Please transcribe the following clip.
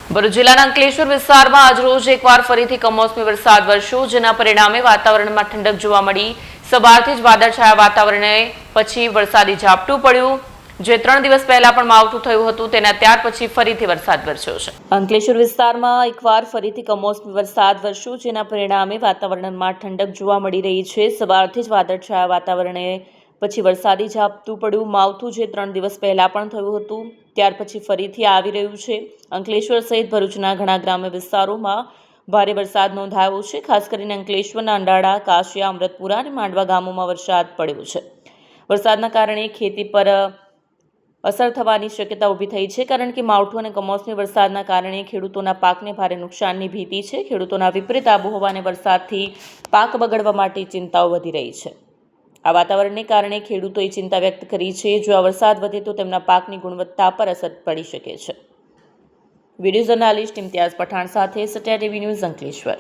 ભરૂચ જિલ્લાના અંકલેશ્વર વિસ્તારમાં આજરોજ એકવાર ફરીથી કમોસમી વરસાદ વરસ્યો, જેના પરિણામે વાતાવરણમાં ઠંડક જોવા મળી। સવારથી જ વાદળછાયા વાતાવરણે પછી વરસાદી ઝાપટું પડ્યું, જે 3 દિવસ પહેલા પણ માવઠું થયું હતું, તેના ત્યાર પછી ફરીથી વરસાદ વરસ્યો છે। અંકલેશ્વર વિસ્તારમાં એકવાર ફરીથી કમોસમી વરસાદ વરસ્યો, જેના પરિણામે વાતાવરણમાં ઠંડક જોવા મળી રહી છે। સવારથી જ વાદળછાયા વાતાવરણે પછી વરસાદી ઝાપટું પડ્યું। માવઠું જે 3 દિવસ પહેલા પણ થયું હતું, ત્યાર પછી ફરીથી આવી રહ્યું છે। અંકલેશ્વર સહિત ભરૂચના ઘણા ગ્રામ્ય વિસ્તારોમાં ભારે વરસાદ નોંધાયો છે। ખાસ કરીને અંકલેશ્વરના અંડાળા, કાશિયા, અમૃતપુરા અને માંડવા ગામોમાં વરસાદ પડ્યો છે। વરસાદના કારણે ખેતી પર અસર થવાની શક્યતા ઊભી થઈ છે, કારણ કે માવઠું અને કમોસમી વરસાદના કારણે ખેડૂતોના પાકને ભારે નુકસાનની ભીતિ છે। ખેડૂતોના વિપરીત આબોહવા અને વરસાદથી પાક બગડવા માટે ચિંતાઓ વધી રહી છે। આ વાતાવરણને કારણે ખેડૂતોએ ચિંતા વ્યક્ત કરી છે। જો આ વરસાદ વધે તો તેમના પાકની ગુણવત્તા પર અસર પડી શકે છે। વિડીયો જર્નાલિસ્ટ ઇમ્તિયાઝ પઠાણ સાથે સત્યા ટીવી ન્યૂઝ અંકલેશ્વર।